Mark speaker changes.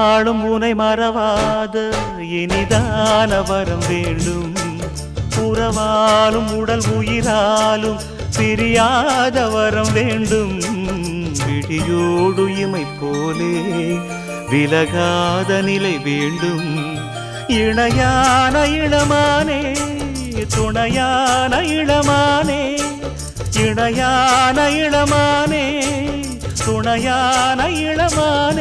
Speaker 1: நாளும் உனை மறவாத இனிதான வரம் வேண்டும். உறவாலும் உடல் உயிராலும் பிரியாத வரம் வேண்டும். விழியோடு இமை போலே விலகாத நிலை வேண்டும். இணையான இளமானே துணையான இளமானே, இணையான இளமானே துணையான இளமானே.